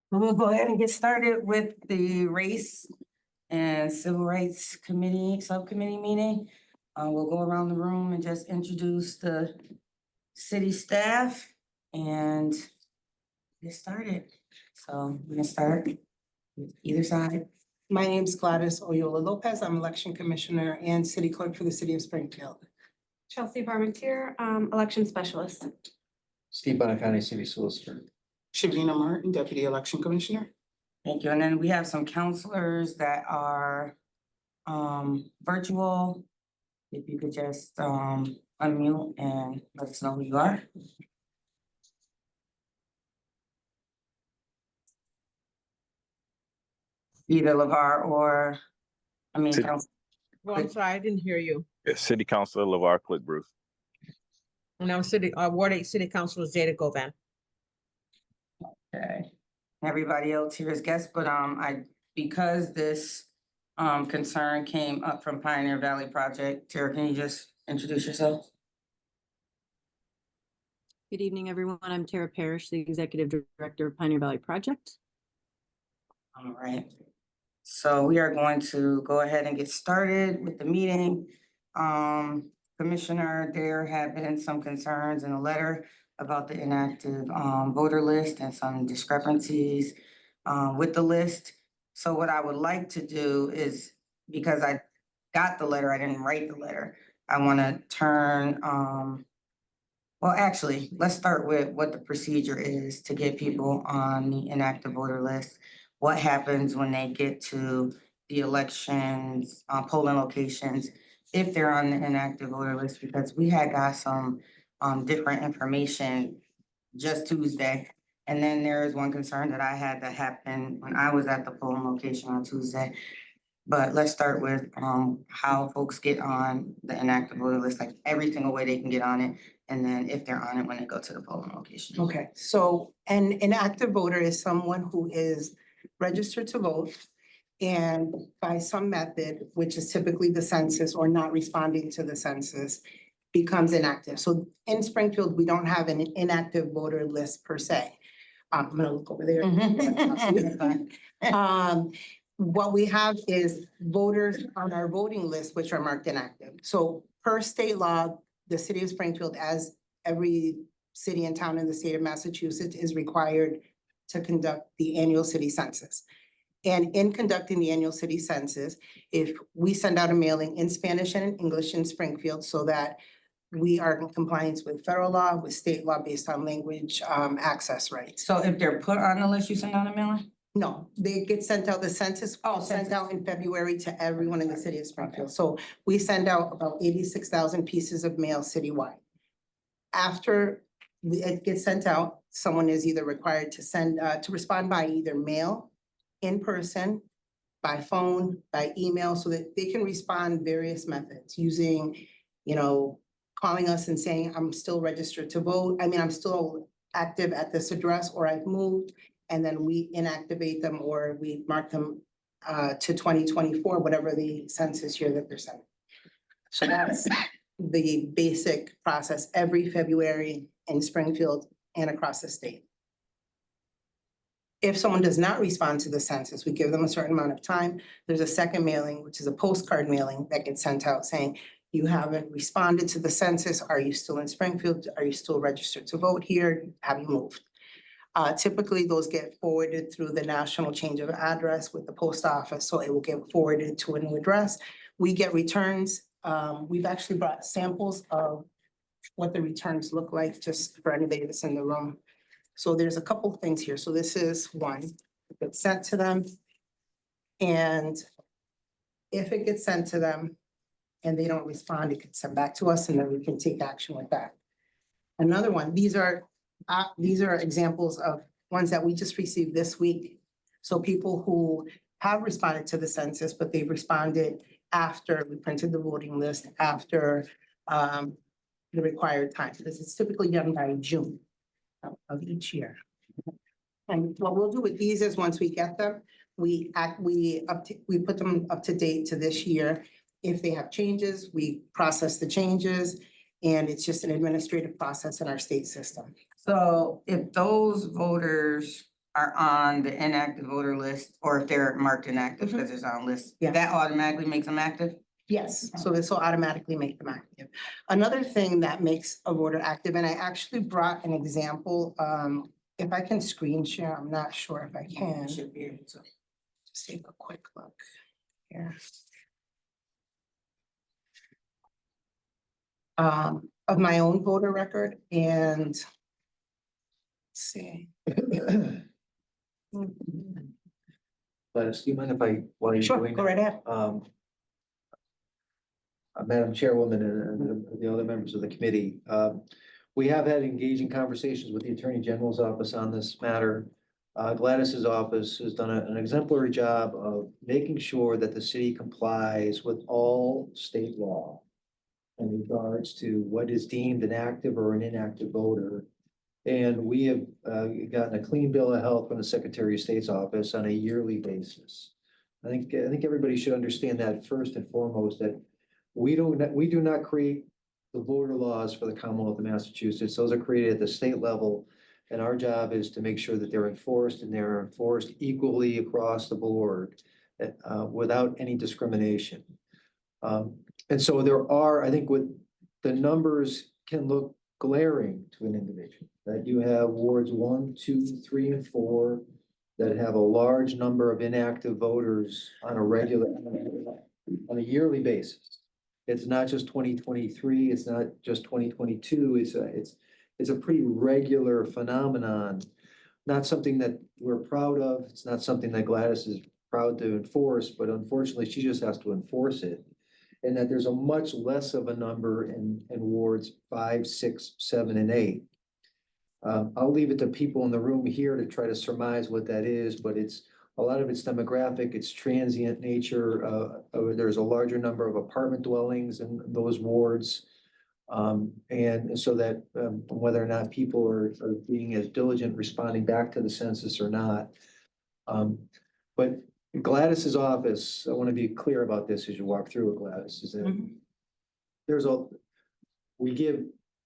We'll go ahead and get started with the Race and Civil Rights Committee, Subcommittee meeting. We'll go around the room and just introduce the city staff and get started. So we're gonna start with either side. My name's Gladys Oyola Lopez. I'm election commissioner and city clerk for the city of Springfield. Chelsea Parmentier, election specialist. Steve Bonacani, city solicitor. Shavina Martin, deputy election commissioner. Thank you. And then we have some counselors that are virtual. If you could just unmute and let us know who you are. Either LeVar or, City- Council. Well, I'm sorry, I didn't hear you. City Councilor LeVar Click Bruce. And I'm Ward 8 City Councilor Jada Govan. Okay. Everybody else here is guests, but because this concern came up from Pioneer Valley Project, Tara, can you just introduce yourself? Good evening, everyone. I'm Tara Parrish, the Executive Director of Pioneer Valley Project. All right. So we are going to go ahead and get started with the meeting. Commissioner, there have been some concerns in a letter about the inactive voter list and some discrepancies with the list. So what I would like to do is, because I got the letter, I didn't write the letter. I want to turn, well, actually, let's start with what the procedure is to get people on the inactive voter list. What happens when they get to the elections, polling locations, if they're on the inactive voter list, because we had got some different information just Tuesday. And then there is one concern that I had that happened when I was at the polling location on Tuesday. But let's start with how folks get on the inactive voter list, like every single way they can get on it. And then if they're on it when they go to the polling location. Okay, so an active voter is someone who is registered to vote and by some method, which is typically the census or not responding to the census, becomes inactive. So in Springfield, we don't have an inactive voter list per se. I'm gonna look over there. What we have is voters on our voting list, which are marked inactive. So per state law, the city of Springfield, as every city and town in the state of Massachusetts, is required to conduct the annual city census. And in conducting the annual city census, if we send out a mailing in Spanish and in English in Springfield so that we are in compliance with federal law, with state law based on language access rights. So if they're put on the list, you send out a mailing? No, they get sent out, the census sent out in February to everyone in the city of Springfield. So we send out about 86,000 pieces of mail citywide. After it gets sent out, someone is either required to send, to respond by either mail, in person, by phone, by email, so that they can respond various methods using, calling us and saying, I'm still registered to vote. I'm still active at this address, or I've moved. And then we inactivate them or we mark them to 2024, whatever the census year that they're sending. So that's the basic process every February in Springfield and across the state. If someone does not respond to the census, we give them a certain amount of time. There's a second mailing, which is a postcard mailing that gets sent out saying, you haven't responded to the census. Are you still in Springfield? Are you still registered to vote here? Have you moved? Typically, those get forwarded through the national change of address with the post office, so it will get forwarded to a new address. We get returns. We've actually brought samples of what the returns look like, just for anybody that's in the room. So there's a couple of things here. So this is one, it gets sent to them. And if it gets sent to them and they don't respond, it gets sent back to us and then we can take action with that. Another one, these are examples of ones that we just received this week. So people who have responded to the census, but they've responded after we printed the voting list, after the required time, because it's typically done by June of each year. And what we'll do with these is once we get them, we put them up to date to this year. If they have changes, we process the changes, and it's just an administrative process in our state system. So if those voters are on the inactive voter list, or if they're marked inactive because it's on list, Yeah. that automatically makes them active? Yes, so this will automatically make them active. Another thing that makes a voter active, and I actually brought an example, if I can screen share, I'm not sure if I can. Should be able to. Just take a quick look here. Of my own voter record and let's see. Gladys, do you mind if I, while you're Sure, doing go that? right ahead. Madam Chairwoman and the other members of the committee, we have had engaging conversations with the Attorney General's office on this matter. Gladys's office has done an exemplary job of making sure that the city complies with all state law in regards to what is deemed an active or an inactive voter. And we have gotten a clean bill of health from the Secretary of State's office on a yearly basis. I think everybody should understand that first and foremost, that we do not create the voter laws for the Commonwealth of Massachusetts. Those are created at the state level. And our job is to make sure that they're enforced, and they're enforced equally across the board, without any discrimination. And so there are, I think, what the numbers can look glaring to an individual, that you have wards 1, 2, 3, and 4 that have a large number of inactive voters on a yearly basis. It's not just 2023, it's not just 2022, it's a pretty regular phenomenon. Not something that we're proud of, it's not something that Gladys is proud to enforce, but unfortunately, she just has to enforce it. And that there's a much less of a number in wards 5, 6, 7, and 8. I'll leave it to people in the room here to try to surmise what that is, but a lot of it's demographic, it's transient nature. There's a larger number of apartment dwellings in those wards. And so that whether or not people are being as diligent responding back to the census or not. But Gladys's office, I want to be clear about this as you walk through it, Gladys, is that we give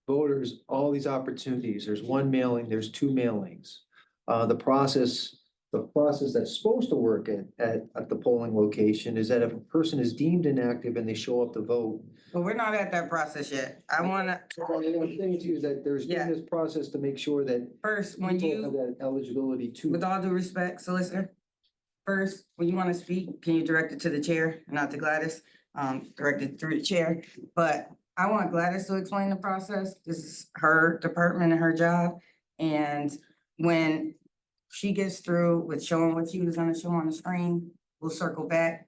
voters all these opportunities. There's one mailing, there's 2 mailings. The process that's supposed to work at the polling location is that if a person is deemed inactive and they show up to vote. But we're not at that process yet. I wanna, What I'm saying to you is that there's Yeah. been this process to make sure that first, when people have you, that eligibility to. with all due respect, solicitor, first, when you wanna speak, can you direct it to the chair, not to Gladys? Direct it through the chair, but I want Gladys to explain the process. This is her department and her job. And when she gets through with showing what she was gonna show on the screen, we'll circle back.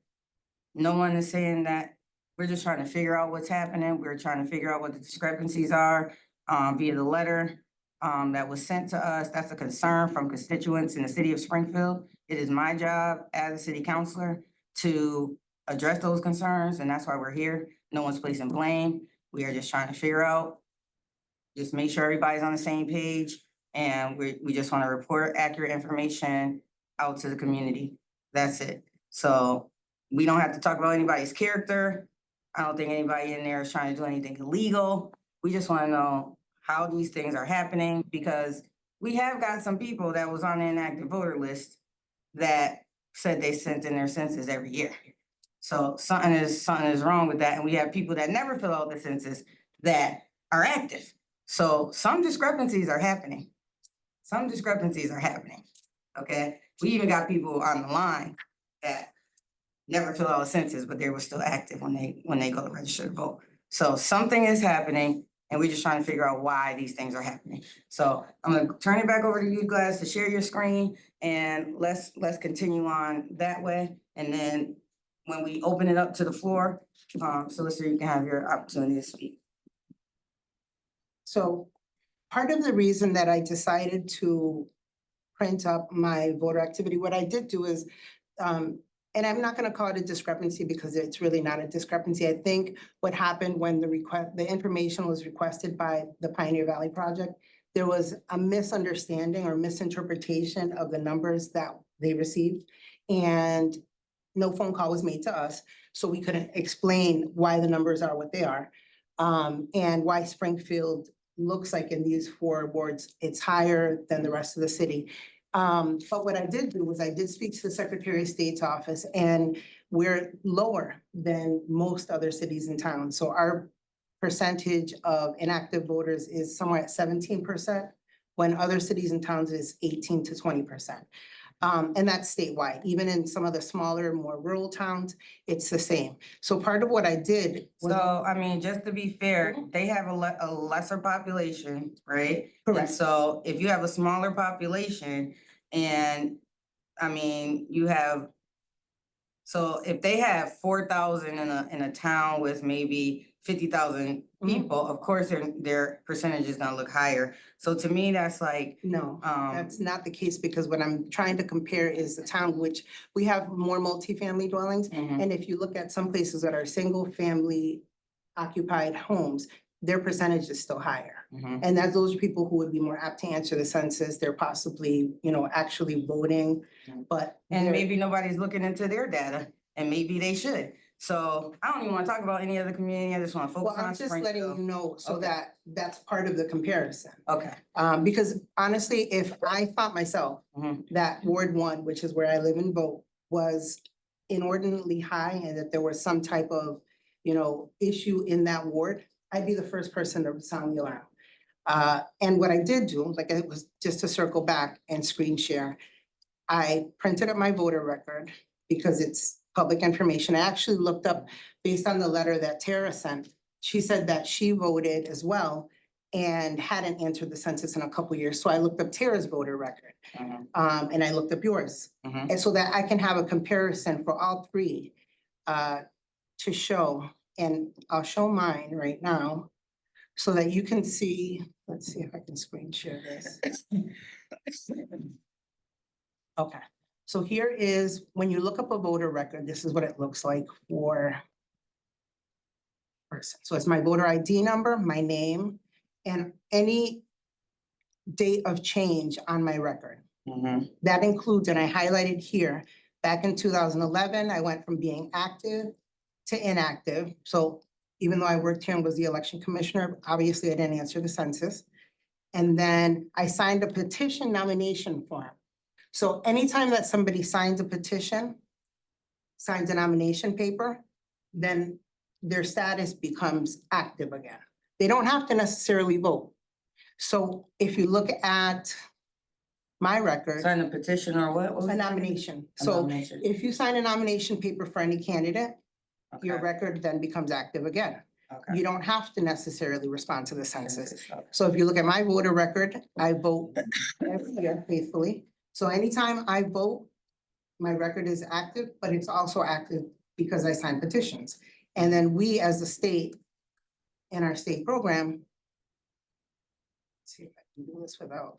No one is saying that. We're just trying to figure out what's happening. We're trying to figure out what the discrepancies are, via the letter, that was sent to us. That's a concern from constituents in the city of Springfield. It is my job as a city councilor to address those concerns, and that's why we're here. No one's placing blame. We are just trying to figure out, just make sure everybody's on the same page, and we just want to report accurate information out to the community. That's it. So we don't have to talk about anybody's character. I don't think anybody in there is trying to do anything illegal. We just want to know how these things are happening, because we have got some people that was on the inactive voter list that said they sent in their census every year. So something is wrong with that, and we have people that never fill out the census that are active. So some discrepancies are happening. Okay? We even got people on the line that never fill out a census, but they were still active when they go to register to vote. So something is happening, and we're just trying to figure out why these things are happening. So I'm gonna turn it back over to you, Gladys, to share your screen, and let's continue on that way. And then when we open it up to the floor, Solicitor, you can have your opportunity to speak. So part of the reason that I decided to print up my voter activity, what I did do is, and I'm not gonna call it a discrepancy because it's really not a discrepancy. I think what happened when the information was requested by the Pioneer Valley Project, there was a misunderstanding or misinterpretation of the numbers that they received. And no phone call was made to us, so we couldn't explain why the numbers are what they are. And why Springfield looks like in these 4 wards, it's higher than the rest of the city. But what I did do was I did speak to the Secretary of State's office, and we're lower than most other cities and towns. So our percentage of inactive voters is somewhere at 17%, when other cities and towns is 18 to 20%. And that's statewide. Even in some of the smaller, more rural towns, it's the same. So part of what I did was. So, I mean, just to be fair, they have a lesser population, right? And Correct. so if you have a smaller population and, I mean, you have. So if they have 4,000 in a town with maybe 50,000 Mhm. people, of course, their percentage is gonna look higher. So to me, that's like, No, that's not the case, because what I'm trying to compare is the town which we have more multifamily dwellings. mhm, And if you look at some places that are single family occupied homes, their percentage is still higher. mhm. And that those are people who would be more apt to answer the census. They're possibly, actually voting, Mhm. but. And they're- maybe nobody's looking into their data, and maybe they should. So I don't even wanna talk about any other community, I just wanna Well, focus on I'm just letting you Springfield. know so Okay. that that's part of the comparison. Okay. Because honestly, if I thought myself Mhm. that Ward 1, which is where I live and vote, was inordinately high and that there was some type of, issue in that ward, I'd be the first person to sound the alarm. And what I did do, like it was just to circle back and screen share, I printed up my voter record because it's public information. I actually looked up based on the letter that Tara sent. She said that she voted as well and hadn't answered the census in a couple years. So I looked up Tara's voter record, Mhm. and I looked up yours. Mhm. And so that I can have a comparison for all three to show. And I'll show mine right now so that you can see. Let's see if I can screen share this. Okay, so here is, when you look up a voter record, this is what it looks like for person. So it's my voter ID number, my name, and any date of change on my record. Mhm. That includes, and I highlighted here, back in 2011, I went from being active to inactive. So even though I worked here and was the election commissioner, obviously I didn't answer the census. And then I signed a petition nomination form. So anytime that somebody signs a petition, signs a nomination paper, then their status becomes active again. They don't have to necessarily vote. So if you look at my record, Sign a petition or what? What was a it? nomination. A So nomination. if you sign a nomination paper for any candidate, your Okay, record then becomes active again. okay. You don't have to necessarily respond to the census. Census, okay. So if you look at my voter record, I vote every year faithfully. So anytime I vote, my record is active, but it's also active because I sign petitions. And then we, as a state, in our state program, let's see if I can do this without.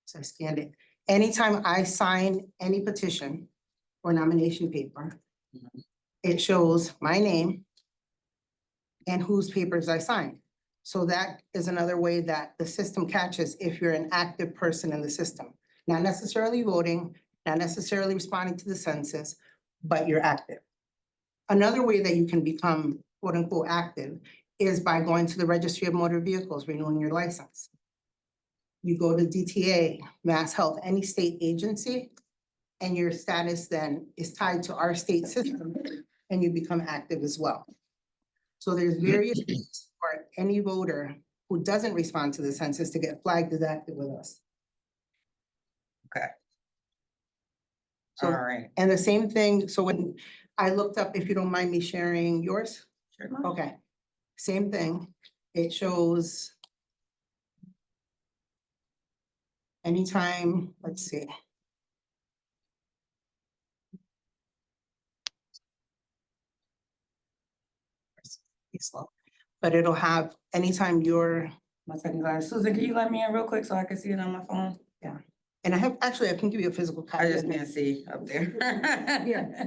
So I scanned it. Anytime I sign any petition or nomination paper, Mhm. it shows my name and whose papers I signed. So that is another way that the system catches if you're an active person in the system. Not necessarily voting, not necessarily responding to the census, but you're active. Another way that you can become quote unquote active is by going to the Registry of Motor Vehicles, renewing your license. You go to DTA, Mass Health, any state agency, and your status then is tied to our state system and you become active as well. So there's various ways for any voter who doesn't respond to the census to get flagged as active with us. Okay. So, All right. and the same thing, so when I looked up, if you don't mind me sharing yours, Sure. okay, same thing. It shows anytime, let's see. It's slow, but it'll have anytime you're, One second, guys. Susan, can you let me in real quick so I can see it on my phone? and I can give you a physical copy. I just of it. can't see up there. Yeah.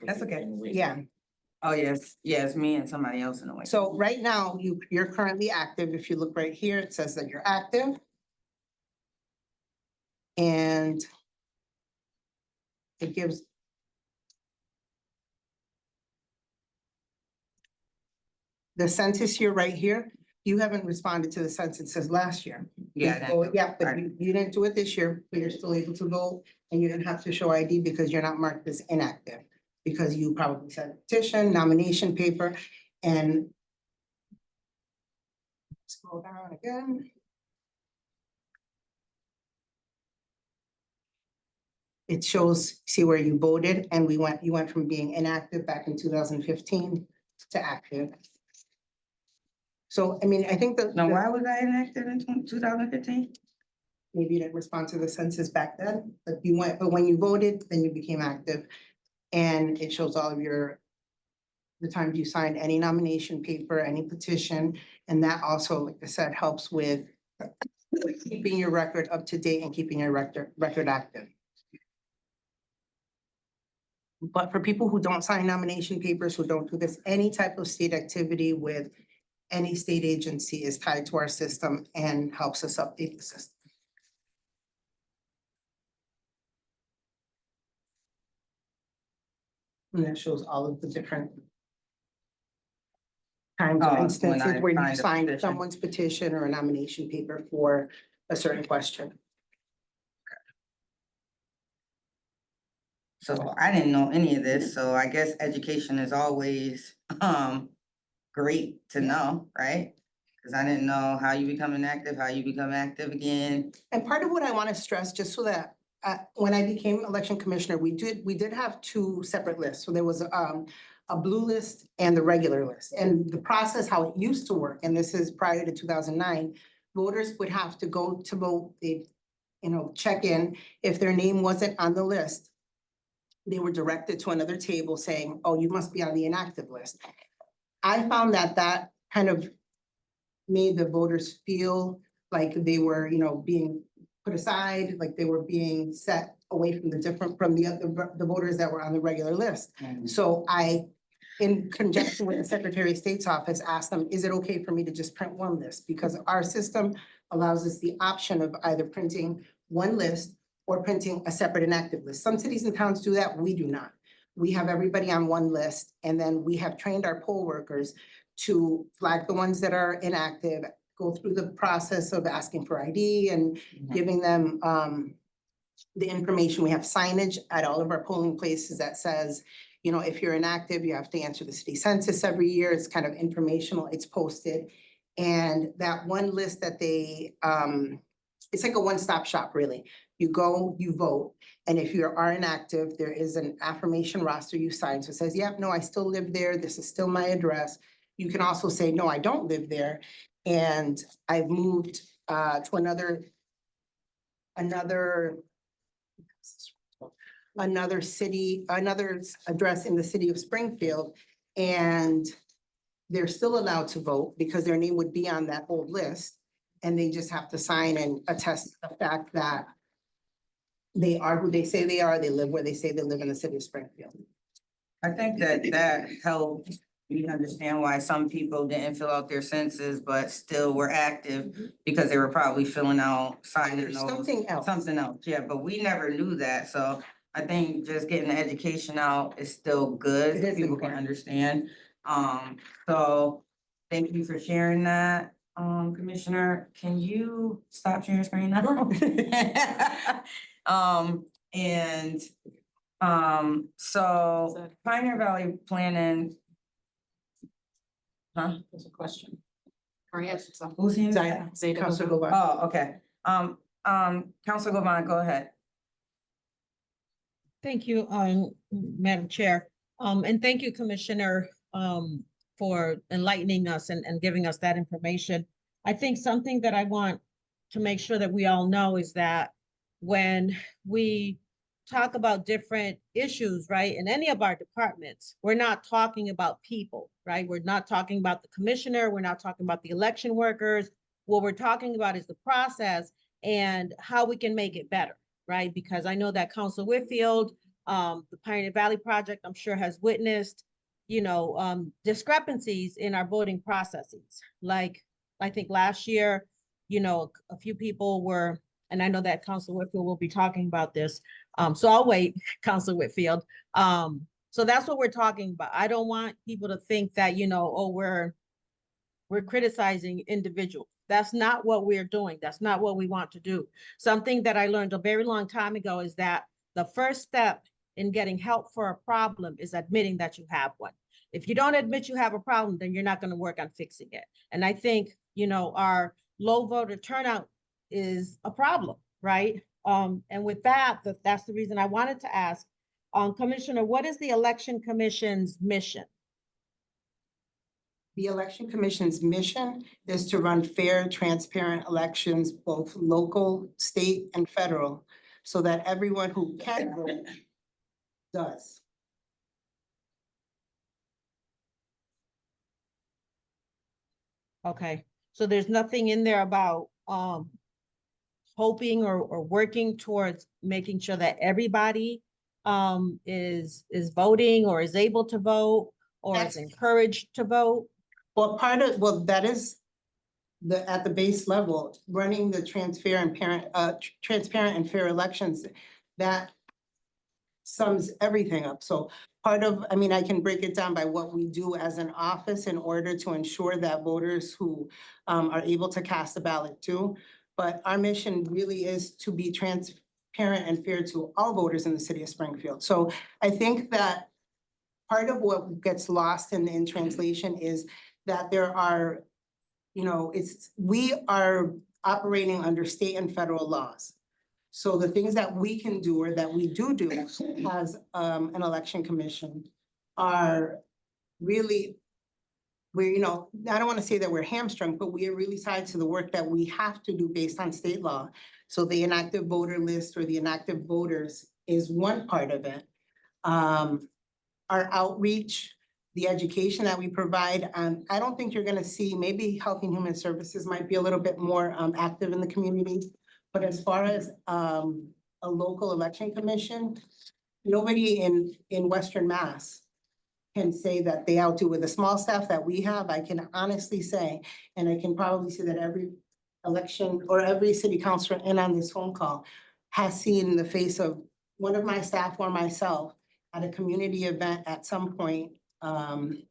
That's okay. Yeah, Oh, yes, yes, me and somebody else in the way. so right now, you're currently active. If you look right here, it says that you're active. And it gives the census year right here. You haven't responded to the census last year. Yeah, that- Oh, yeah, but right. you didn't do it this year, but you're still able to vote, and you didn't have to show ID because you're not marked as inactive. Because you probably sent petition, nomination paper, and scroll down again. It shows, see where you voted, and you went from being inactive back in 2015 to active. So, I mean, I think that. Now, why was I inactive in 2015? Maybe you didn't respond to the census back then, but but when you voted, then you became active. And it shows all of the times you signed any nomination paper, any petition, and that also, like I said, helps with keeping your record up to date and keeping your record active. But for people who don't sign nomination papers, who don't do this, any type of state activity with any state agency is tied to our system and helps us update the system. And that shows all of the different times Oh, or when instances I where you signed a signed petition. someone's petition or a nomination paper for a certain question. So I didn't know any of this, so I guess education is always, great to know, right? Cause I didn't know how you become inactive, how you become active again. And part of what I want to stress, just so that, when I became election commissioner, we did have two separate lists. So there was, a blue list and the regular list. And the process, how it used to work, and this is prior to 2009, voters would have to go to vote, they, check in. If their name wasn't on the list, they were directed to another table saying, oh, you must be on the inactive list. I found that kind of made the voters feel like they were, being put aside, like they were being set away from the voters that were on the regular list. So I, in conjunction with the Secretary of State's office, asked them, is it okay for me to just print one list? Because our system allows us the option of either printing one list or printing a separate inactive list. Some cities and towns do that, we do not. We have everybody on one list, and then we have trained our poll workers to flag the ones that are inactive, go through the process of asking for ID and giving them the information. We have signage at all of our polling places that says, if you're inactive, you have to answer the city census every year. It's kind of informational, it's posted. And that one list that they, it's like a one-stop shop, really. You go, you vote, and if you are inactive, there is an affirmation roster you sign. So it says, yep, no, I still live there. This is still my address. You can also say, no, I don't live there. And I've moved to another city, another address in the city of Springfield. And they're still allowed to vote because their name would be on that old list. And they just have to sign and attest to the fact that they are who they say they are, they live where they say they live in the city of Springfield. I think that helped me understand why some people didn't fill out their census, but still were active because they were probably filling out, signing those. Something else. Something else, yeah, but we never knew that, so I think just getting the education out is still good, It so is people can important. understand. So thank you for sharing that, Commissioner. Can you stop sharing screen now? So Pioneer Valley Planning. Huh? There's a question. Or yes, it's on. Who's here? Zeta. Counselor Gobar. Oh, okay. Counselor Govan, go ahead. Thank you, Madam Chair. And thank you, Commissioner, for enlightening us and giving us that information. I think something that I want to make sure that we all know is that when we talk about different issues, right, in any of our departments, we're not talking about people, right? We're not talking about the commissioner. We're not talking about the election workers. What we're talking about is the process and how we can make it better, right? Because I know that Council Whitfield, the Pioneer Valley Project, I'm sure has witnessed, discrepancies in our voting processes. Like, I think last year, a few people were, and I know that Council Whitfield will be talking about this. So I'll wait, Council Whitfield. So that's what we're talking about. I don't want people to think that, we're we're criticizing individuals. That's not what we're doing. That's not what we want to do. Something that I learned a very long time ago is that the first step in getting help for a problem is admitting that you have one. If you don't admit you have a problem, then you're not going to work on fixing it. And I think, our low voter turnout is a problem, right? And with that, that's the reason I wanted to ask, Commissioner, what is the Election Commission's mission? The Election Commission's mission is to run fair, transparent elections, both local, state, and federal, so that everyone who can vote does. Okay, so there's nothing in there about hoping or working towards making sure that everybody is voting or is able to vote or is That's- encouraged to vote? Well, that is at the base level, running the transparent and fair elections, that sums everything up. So I can break it down by what we do as an office in order to ensure that voters who are able to cast a ballot too. But our mission really is to be transparent and fair to all voters in the city of Springfield. So I think that part of what gets lost in translation is that there are, we are operating under state and federal laws. So the things that we can do or that we do as an election commission are really, I don't want to say that we're hamstrung, but we are really tied to the work that we have to do based on state law. So the inactive voter list or the inactive voters is one part of it. Our outreach, the education that we provide, I don't think you're gonna see, maybe Health and Human Services might be a little bit more active in the community. But as far as a local election commission, nobody in Western Mass can say that they outdo with the small staff that we have. I can honestly say, and I can probably say that every election or every city councilor in on this phone call has seen the face of one of my staff or myself at a community event at some point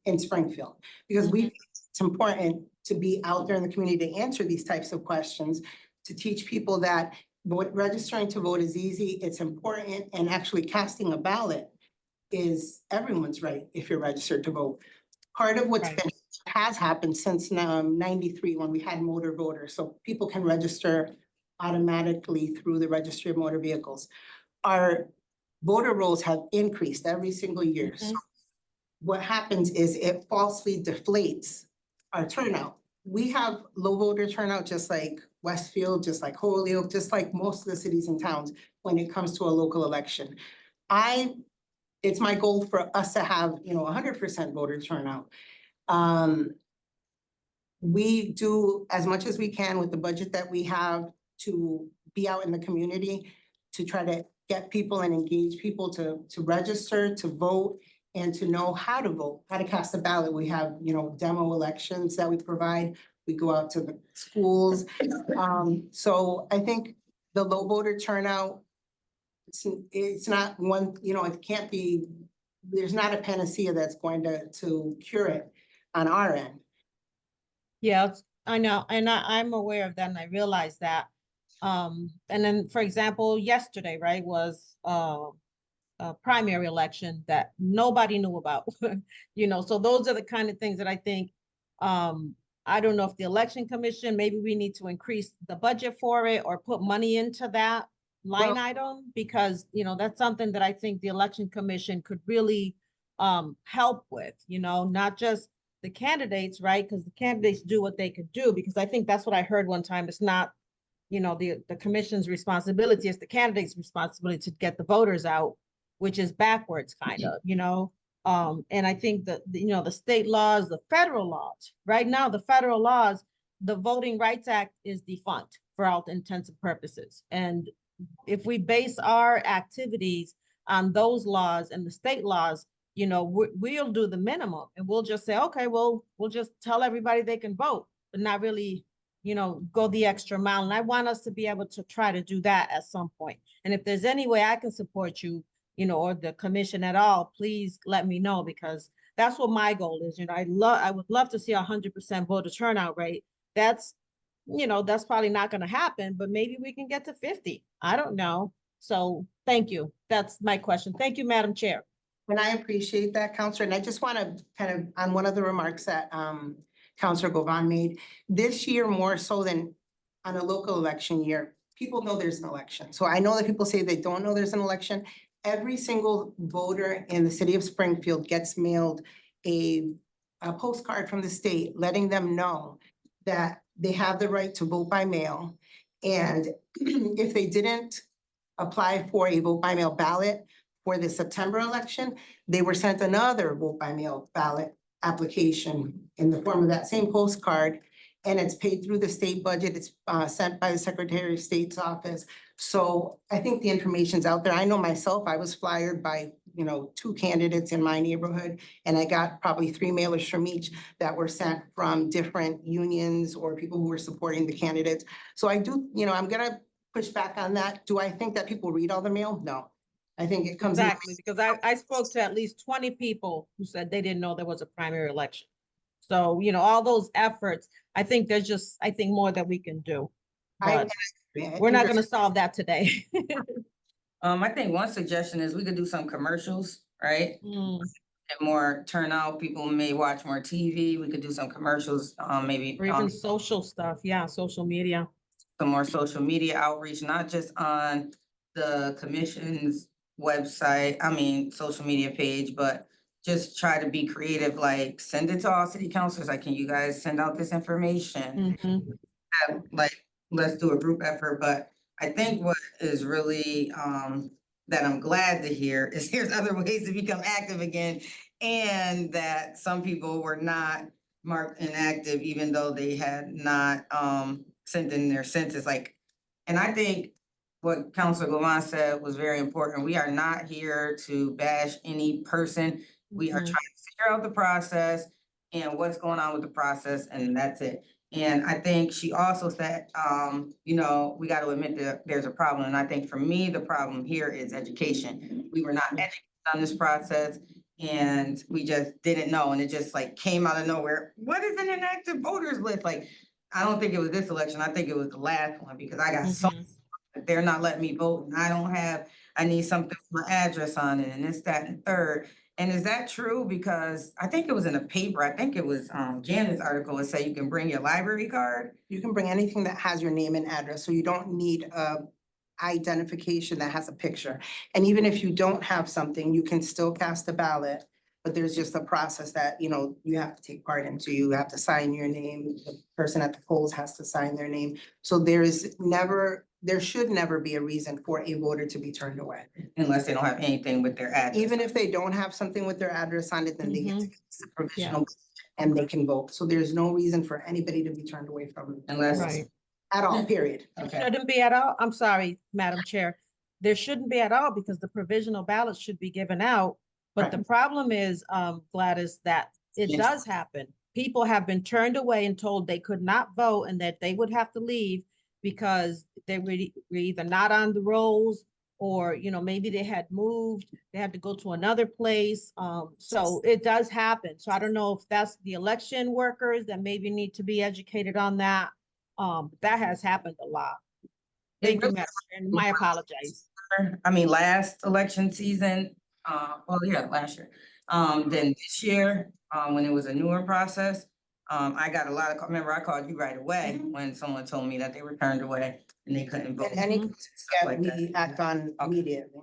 in Springfield. Because it's important to be out there in the community to answer these types of questions, to teach people that registering to vote is easy, it's important, and actually casting a ballot is everyone's right if you're registered to vote. Part of what's Right. has happened since 93 when we had motor voters, so people can register automatically through the Registry of Motor Vehicles. Our voter rolls have increased every single year. So what happens is it falsely deflates our turnout. We have low voter turnout, just like Westfield, just like Holyoke, just like most of the cities and towns when it comes to a local election. It's my goal for us to have, 100% voter turnout. We do as much as we can with the budget that we have to be out in the community, to try to get people and engage people to register, to vote, and to know how to vote, how to cast a ballot. We have, demo elections that we provide. We go out to the schools. So I think the low voter turnout, it's not one, it can't be, there's not a panacea that's going to cure it on our end. Yeah, I know, and I'm aware of that, and I realize that. And then, for example, yesterday, right, was a primary election that nobody knew about, so those are the kind of things that I think, I don't know if the Election Commission, maybe we need to increase the budget for it or put money into that line item, because, that's something that I think the Election Commission could really help with, not just the candidates, right? Because the candidates do what they could do, because I think that's what I heard one time. It's not, the commission's responsibility, it's the candidate's responsibility to get the voters out, which is backwards kind of, and I think that, the state laws, the federal laws, right now, the federal laws, the Voting Rights Act is defunct for all intents and purposes. And if we base our activities on those laws and the state laws, we'll do the minimum, and we'll just say, okay, well, we'll just tell everybody they can vote, but not really, go the extra mile. And I want us to be able to try to do that at some point. And if there's any way I can support you, or the commission at all, please let me know, because that's what my goal is, I would love to see 100% voter turnout rate. That's, that's probably not gonna happen, but maybe we can get to 50. I don't know. So thank you. That's my question. Thank you, Madam Chair. And I appreciate that, Counselor, and I just want to kind of, on one of the remarks that Counselor Govan made, this year more so than on a local election year, people know there's an election. So I know that people say they don't know there's an election. Every single voter in the city of Springfield gets mailed a postcard from the state letting them know that they have the right to vote by mail. And if they didn't apply for a vote by mail ballot for the September election, they were sent another vote by mail ballot application in the form of that same postcard. And it's paid through the state budget. It's sent by the Secretary of State's office. So I think the information's out there. I know myself, I was flyered by, 2 candidates in my neighborhood, and I got probably 3 mailers from each that were sent from different unions or people who were supporting the candidates. So I do, I'm gonna push back on that. Do I think that people read all the mail? No. I think it comes. Exactly, because I spoke to at least 20 people who said they didn't know there was a primary election. So, all those efforts, I think more that we can do. But we're not gonna solve that today. I think one suggestion is we could do some commercials, right? Mm, And more turnout, people may watch more TV, we could do some commercials, maybe Or even social stuff, yeah, social media. some more social media outreach, not just on the commission's website, social media page, but just try to be creative, like send it to all city councilors, like, can you guys send out this information? Mhm. Like, let's do a group effort, but I think what is really, that I'm glad to hear is there's other ways to become active again. And that some people were not marked inactive, even though they had not, sent in their census, like. And I think what Councilor Govan said was very important. We are not here to bash any person. We are trying Mhm. to figure out the process and what's going on with the process, and that's it. And I think she also said, we got to admit that there's a problem. And I think for me, the problem here is education. We were not educated on this process and we just didn't know. And it just like came out of nowhere. What is an inactive voters list? Like, I don't think it was this election. I think it was the last one because I got so, Mhm. they're not letting me vote and I need something with my address on it and this, that, and third. And is that true? Because I think it was in a paper, I think it was Janet's article, it said you can bring your library card. You can bring anything that has your name and address, so you don't need a identification that has a picture. And even if you don't have something, you can still cast a ballot. But there's just a process that, you have to take part in. So you have to sign your name, the person at the polls has to sign their name. So there should never be a reason for a voter to be turned away. Unless they don't have anything with their address. Even if they don't have something with their address on it, then they get to get the provisional Yeah. and they can vote. So there's no reason for anybody to be turned away from it. Unless. Right. At all, period. Okay, Shouldn't be at all. I'm sorry, Madam Chair. There shouldn't be at all because the provisional ballots should be given out. But the problem is, Gladys, that it Yes. does happen. People have been turned away and told they could not vote and that they would have to leave because they were either not on the rolls or, maybe they had moved, they had to go to another place. So it does happen. So I don't know if that's the election workers that maybe need to be educated on that. That has happened a lot. Thank you, Madam Chair, and my apologies. last election season, last year. Then this year, when it was a newer process, I got a lot of, remember I called you right away when someone told me that they were turned away and they couldn't vote. And any, Mhm. yeah, like that. we act on Okay. immediately.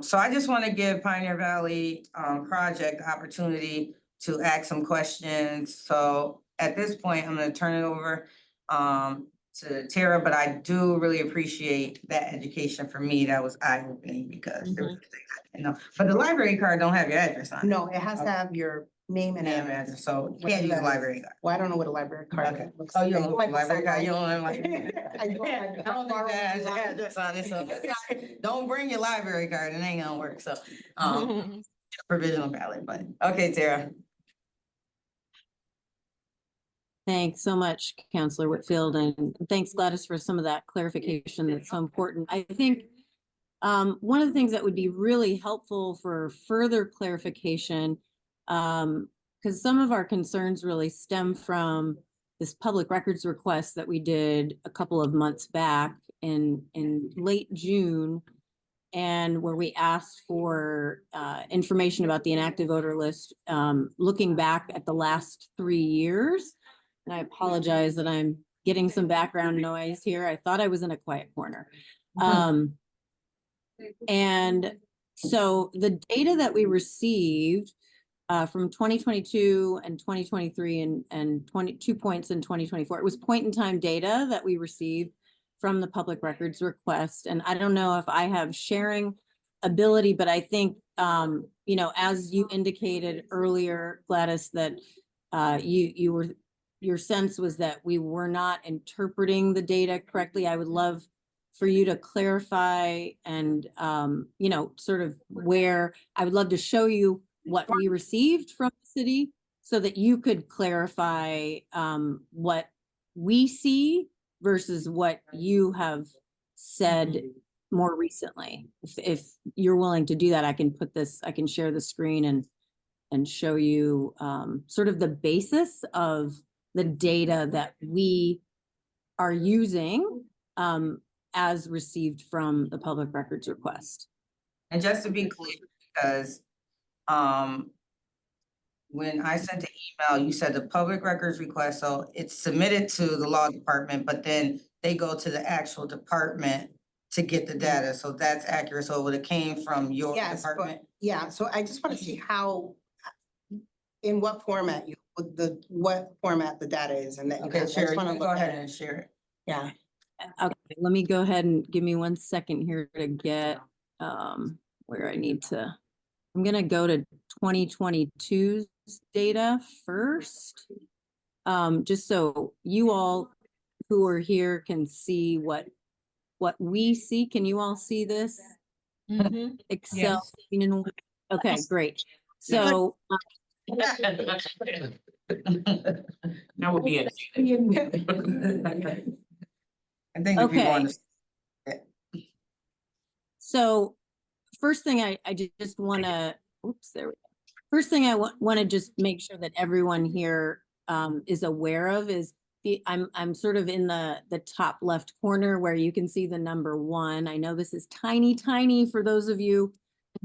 So I just want to give Pioneer Valley Project the opportunity to ask some questions. So at this point, I'm going to turn it over to Tara, but I do really appreciate that education for me. That was eye-opening because there was things I didn't know. But the library card don't have your address on it. No, it has to have your name and Name and address. address, so you can't use a library card. Well, I don't know what a library card Okay. looks Oh, like. you don't Like have a library card, you don't have I like. don't I don't think that has your address on it, so don't bring your library card, it ain't gonna work, so, provisional ballot, but, okay, Tara. Thanks so much, Counselor Whitfield, and thanks Gladys for some of that clarification that's so important. I think one of the things that would be really helpful for further clarification Because some of our concerns really stem from this public records request that we did a couple of months back in late June. And where we asked for information about the inactive voter list, looking back at the last 3 years. And I apologize that I'm getting some background noise here. I thought I was in a quiet corner. And so the data that we received from 2022 and 2023 and 22 points in 2024, it was point in time data that we received from the public records request. And I don't know if I have sharing ability, but I think, you know, as you indicated earlier, Gladys, that your sense was that we were not interpreting the data correctly. I would love for you to clarify and, you know, sort of where I would love to show you what we received from the city so that you could clarify what we see versus what you have said more recently. If you're willing to do that, I can share the screen and show you sort of the basis of the data that we are using as received from the public records request. And just to be clear, because when I sent the email, you said the public records request, so it's submitted to the law department, but then they go to the actual department to get the data, so that's accurate, so it would have came from your Yes, but, department? yeah, so I just want to see how, in what format what format the data is and that you Okay, have. I Sherry, just you want to can go look ahead at it. and share it. Yeah. Okay, let me go ahead and give me 1 second here to get where I need to. I'm gonna go to 2022's data first. Just so you all who are here can see what we see. Can you all see this? Excel. Okay, great. So That would be it. I think the people Okay. understand. So first thing I just want to, oops, there we go. First thing I want to just make sure that everyone here is aware of is I'm sort of in the top left corner where you can see the number 1. I know this is tiny for those of you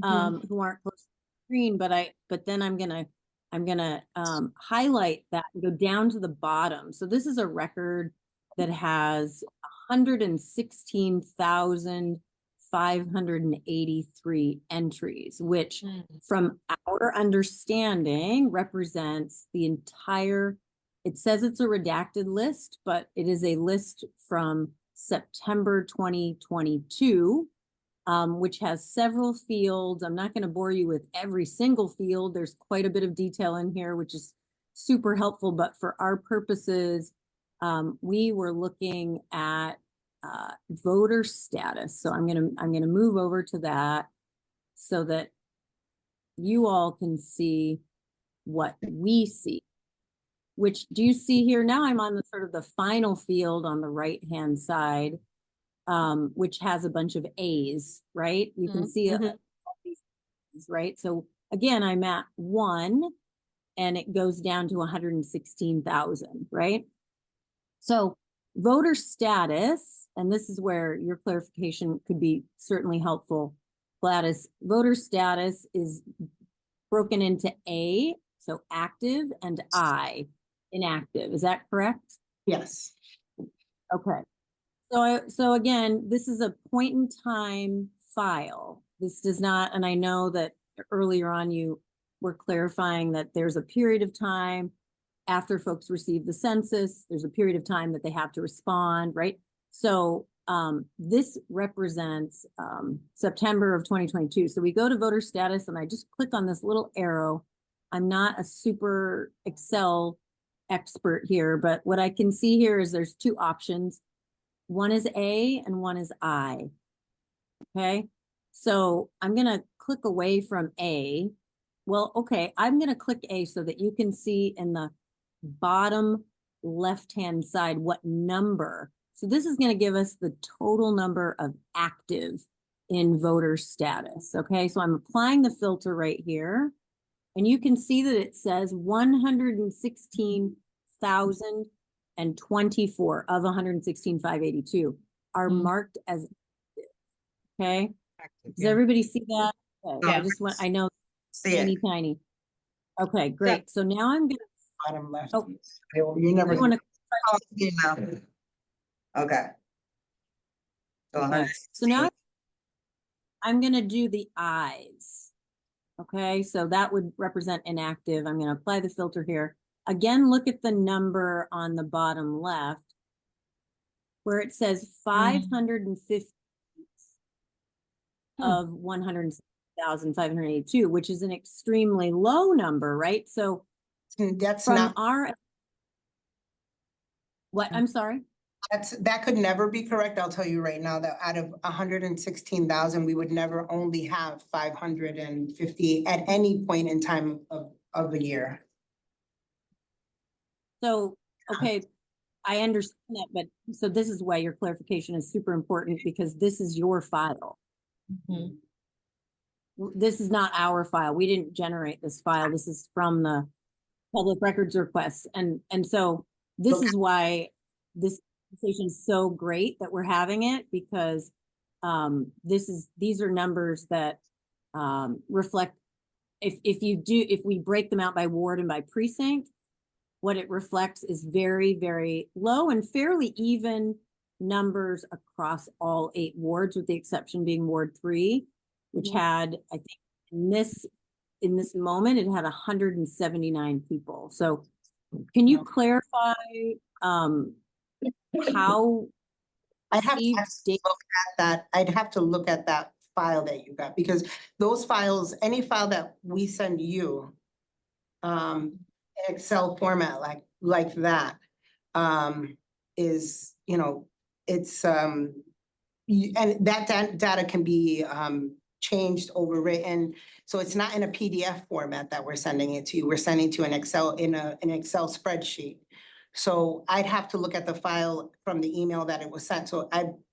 who aren't close to the screen, but then I'm gonna highlight that and go down to the bottom. So this is a record that has 116,583 entries, which from our understanding represents the entire, it says it's a redacted list, but it is a list from September 2022, which has several fields. I'm not going to bore you with every single field. There's quite a bit of detail in here, which is super helpful. But for our purposes, we were looking at voter status. So I'm gonna move over to that so that you all can see what we see. Which do you see here? Now I'm on the sort of the final field on the right-hand side, which has a bunch of A's, right? You can see all these A's, right? So again, I'm at 1 and it goes down to 116,000, right? So voter status, and this is where your clarification could be certainly helpful, Gladys. Voter status is broken into A, so active, and I, inactive. Is that correct? Yes. Okay. So again, this is a point in time file. This does not, and I know that earlier on you were clarifying that there's a period of time after folks receive the census, there's a period of time that they have to respond, right? So this represents September of 2022. So we go to voter status and I just click on this little arrow. I'm not a super Excel expert here, but what I can see here is there's 2 options. One is A and one is I. Okay, so I'm gonna click away from A. Well, okay, I'm gonna click A so that you can see in the bottom left-hand side what number. So this is gonna give us the total number of active in voter status. Okay, so I'm applying the filter right here. And you can see that it says 116,024 of 116,582 are Mm. marked as, okay? Does Yeah. everybody see that? Okay, I Yeah. just want, I know, See tiny, it. tiny. Okay, great. So now I'm gonna, Bottom left. Oh. You never. I wanna, Oh, see it now. Okay. So okay, so 116. now I'm gonna do the ayes. Okay, so that would represent inactive. I'm gonna apply the filter here. Again, look at the number on the bottom left where it says 550 Hmm. of 106,582, which is an extremely low number, right? So That's from not, our, what, I'm sorry? that could never be correct. I'll tell you right now that out of 116,000, we would never only have 550 at any point in time of a year. So, okay, I understand that, but so this is why your clarification is super important because this is your file. Mhm. This is not our file. We didn't generate this file. This is from the public records request. And so this is why this conversation is so great that we're having it because these are numbers that reflect if we break them out by ward and by precinct, what it reflects is very, very low and fairly even numbers across all 8 wards, with the exception being Ward 3, which had, I think, in this moment, it had 179 people. So can you clarify how I'd have to received data? look at that. I'd have to look at that file that you got, because those files, any file that we send you, Excel format like that, is, you know, it's, and that data can be, changed, overwritten. So it's not in a PDF format that we're sending it to you. We're sending to an Excel, an Excel spreadsheet. So I'd have to look at the file from the email that it was sent. So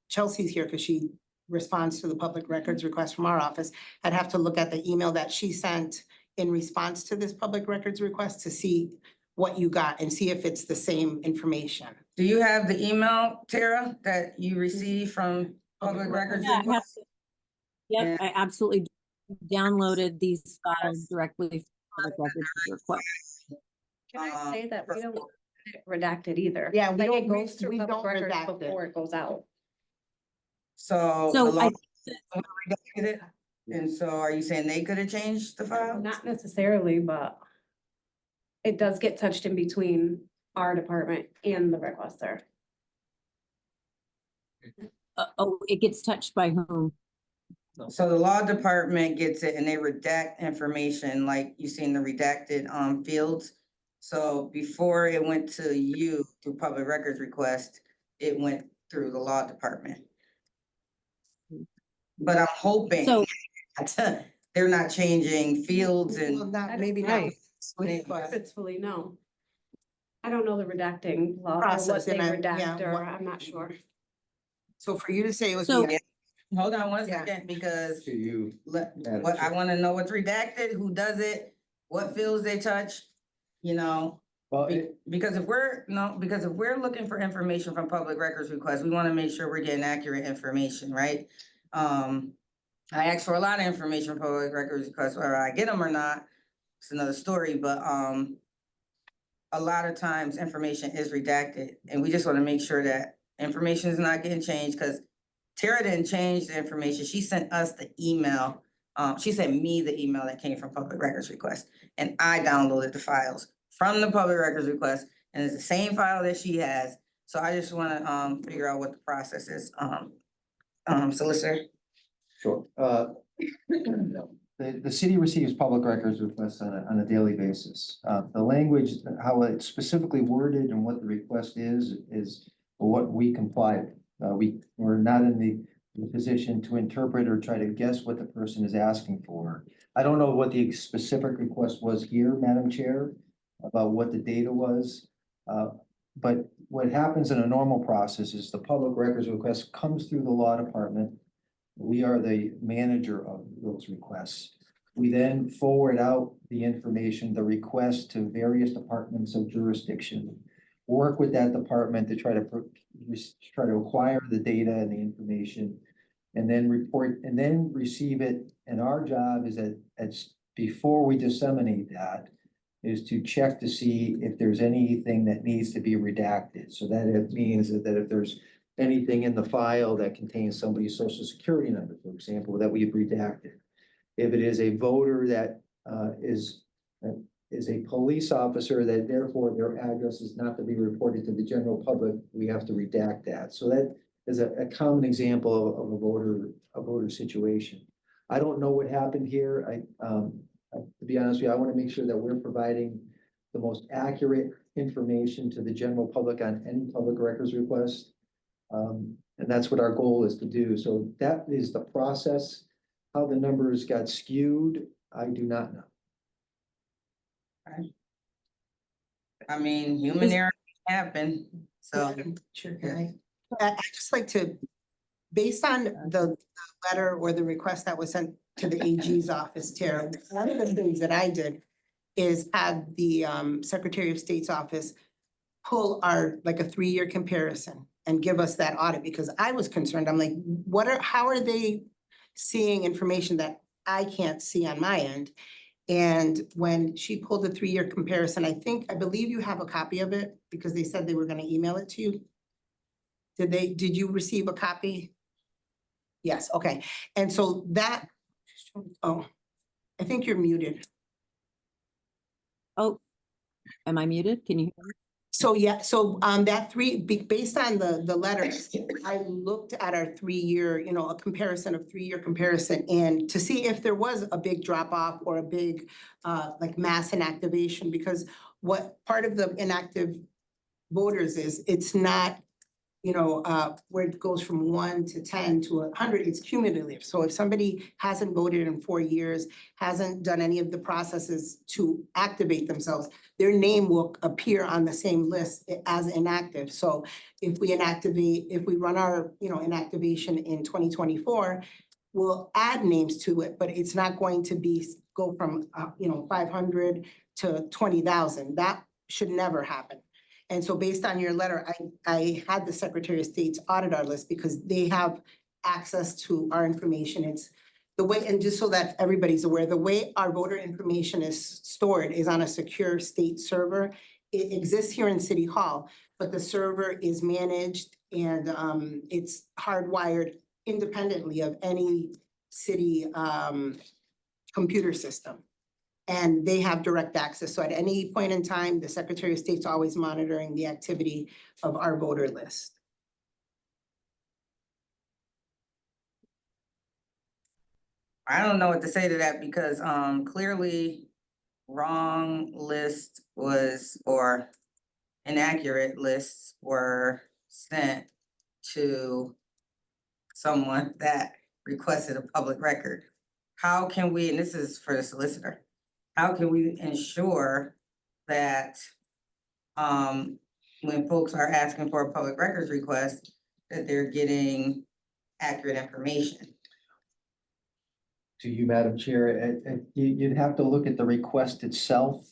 Chelsea's here because she responds to the public records request from our office. I'd have to look at the email that she sent in response to this public records request to see what you got and see if it's the same information. Do you have the email, Tara, that you received from Public Records? Yeah, I have Request? to- Yep, Yeah. I absolutely downloaded these files directly from public records request. Can I say that we for- don't want it redacted either? Yeah, we Like, don't- it goes we through don't public records redact it. before it goes out. So. So the law I, redacted it? And so are you saying they could have changed the file? Not necessarily, but it does get touched in between our department and the requester. oh, it gets touched by whom? So the law department gets it and they redact information like you see in the redacted fields. So before it went to you through public records request, it went through the law department. But I'm hoping So- that they're not changing fields Well, and. not, maybe not. Right. But Purposefully, no. I don't know the redacting law or what Process, they and redact yeah, or what- I'm not sure. so for you to say it was. So- the- Hold on one Yeah. second, because To you. Madam what I Chair. wanna know what's redacted, who does it, what fields they touch, you know? Well, Because if we're, no, because if we're looking for information from public records requests, we wanna make sure we're getting accurate information, right? I ask for a lot of information from public records requests, whether I get them or not, it's another story, but, a lot of times information is redacted, and we just wanna make sure that information is not getting changed, cause Tara didn't change the information, she sent us the email, she sent me the email that came from public records request, and I downloaded the files from the public records request, and it's the same file that she has, so I just wanna, figure out what the process is, solicitor. Sure. The city receives public records requests on a daily basis. The language, how it's specifically worded and what the request is what we comply with. We're not in the position to interpret or try to guess what the person is asking for. I don't know what the specific request was here, Madam Chair, about what the data was. But what happens in a normal process is the public records request comes through the law department. We are the manager of those requests. We then forward out the information, the request to various departments of jurisdiction. Work with that department to try to acquire the data and the information. And then report, and then receive it. And our job is before we disseminate that, is to check to see if there's anything that needs to be redacted. So that it means that if there's anything in the file that contains somebody's social security number, for example, that we've redacted. If it is a voter that is a police officer, that therefore their address is not to be reported to the general public, we have to redact that. So that is a common example of a voter situation. I don't know what happened here. To be honest with you, I want to make sure that we're providing the most accurate information to the general public on any public records request. And that's what our goal is to do. So that is the process. How the numbers got skewed, I do not know. I mean, human errors happen, so. Sure, I'd just like to, based on the letter or the request that was sent to the AG's office, Tara, one of the things that I did is have the Secretary of State's office pull our, like a 3-year comparison and give us that audit, because I was concerned. I'm like, how are they seeing information that I can't see on my end? And when she pulled the 3-year comparison, I believe you have a copy of it, because they said they were gonna email it to you. Did you receive a copy? Yes, okay. And so that, oh, I think you're muted. Oh, am I muted? Can you hear me? So, yeah, so that based on the letters, I looked at our 3-year, a comparison of 3-year comparison, and to see if there was a big drop off or a big like mass inactivation, because what part of the inactive voters is, it's not, where it goes from 1 to 10 to 100, it's cumulative. So if somebody hasn't voted in 4 years, hasn't done any of the processes to activate themselves, their name will appear on the same list as inactive. So if we run our, inactivation in 2024, we'll add names to it, but it's not going to go from, 500 to 20,000. That should never happen. And so based on your letter, I had the Secretary of State's audit our list, because they have access to our information. It's the way, and just so that everybody's aware, the way our voter information is stored is on a secure state server. It exists here in City Hall, but the server is managed and it's hardwired independently of any city computer system. And they have direct access. So at any point in time, the Secretary of State's always monitoring the activity of our voter list. I don't know what to say to that, because clearly wrong list or inaccurate lists were sent to someone that requested a public record. How can we, and this is for the solicitor, how can we ensure that when folks are asking for a public records request, that they're getting accurate information? To you, Madam Chair, you'd have to look at the request itself.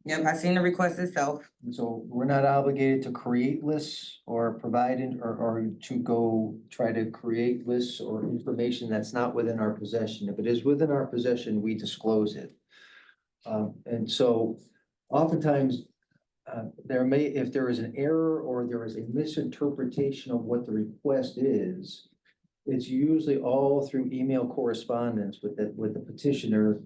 Yep, I seen the request itself. So we're not obligated to create lists or provide or to go try to create lists or information that's not within our possession. If it is within our possession, we disclose it. And so oftentimes if there is an error or there is a misinterpretation of what the request is, it's usually all through email correspondence with the petitioner,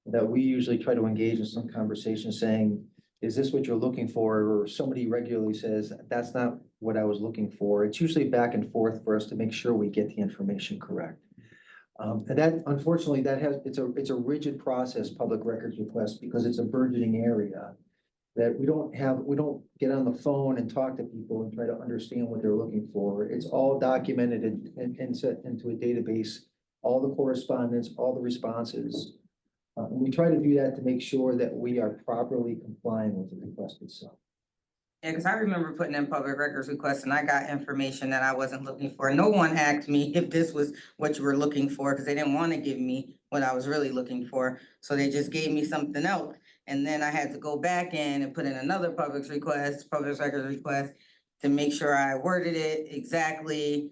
that we usually try to engage in some conversation saying, is this what you're looking for? Or somebody regularly says, that's not what I was looking for. It's usually back and forth for us to make sure we get the information correct. And that, unfortunately, it's a rigid process, public records request, because it's a burgeoning area that we don't get on the phone and talk to people and try to understand what they're looking for. It's all documented and set into a database, all the correspondence, all the responses. And we try to do that to make sure that we are properly complying with the request itself. Yeah, because I remember putting in public records requests and I got information that I wasn't looking for. No one asked me if this was what you were looking for, because they didn't want to give me what I was really looking for. So they just gave me something else. And then I had to go back in and put in another public records request to make sure I worded it exactly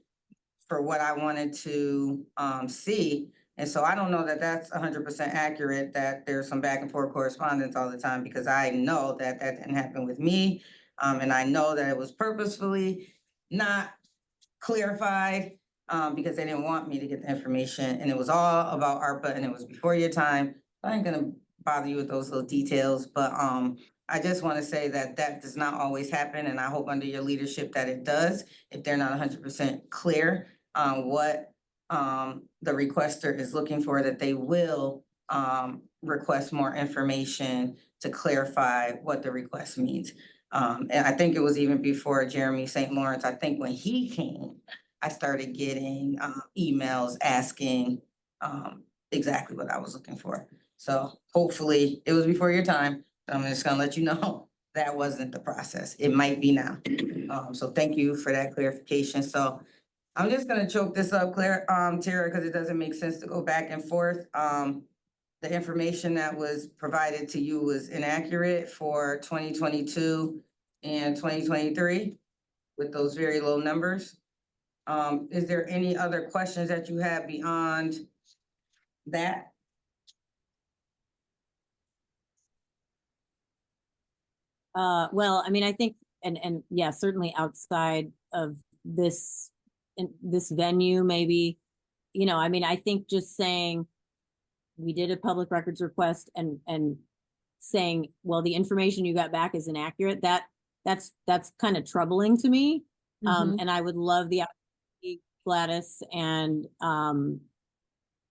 for what I wanted to see. And so I don't know that that's 100% accurate, that there's some back and forth correspondence all the time, because I know that that didn't happen with me. And I know that it was purposefully not clarified, because they didn't want me to get the information, and it was all about ARPA, and it was before your time. I ain't gonna bother you with those little details, but I just wanna say that that does not always happen, and I hope under your leadership that it does, if they're not 100% clear on what the requester is looking for, that they will request more information to clarify what the request means. And I think it was even before Jeremy St. Lawrence, I think when he came, I started getting emails asking exactly what I was looking for. So hopefully it was before your time, but I'm just gonna let you know that wasn't the process. It might be now. So thank you for that clarification. So I'm just gonna choke this up, Tara, because it doesn't make sense to go back and forth. The information that was provided to you was inaccurate for 2022 and 2023 with those very low numbers. Is there any other questions that you have beyond that? Well, I mean, I think, and yeah, certainly outside of this, in this venue, maybe, you know, I mean, I think just saying we did a public records request and saying, well, the information you got back is inaccurate, that's kind of troubling to me. And I would love the opportunity, Gladys, and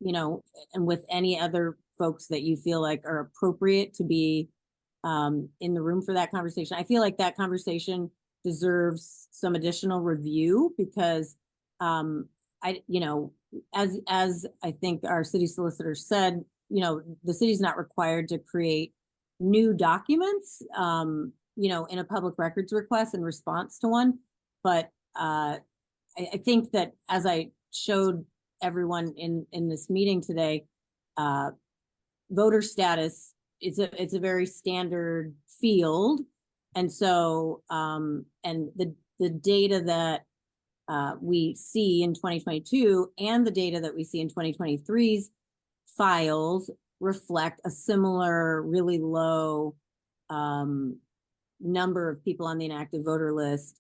you know, and with any other folks that you feel like are appropriate to be in the room for that conversation. I feel like that conversation deserves some additional review because you know, as I think our city solicitor said, you know, the city's not required to create new documents, you know, in a public records request in response to one. But I think that as I showed everyone in this meeting today, voter status, it's a very standard field. And so, and the data that we see in 2022 and the data that we see in 2023's files reflect a similar really low number of people on the inactive voter list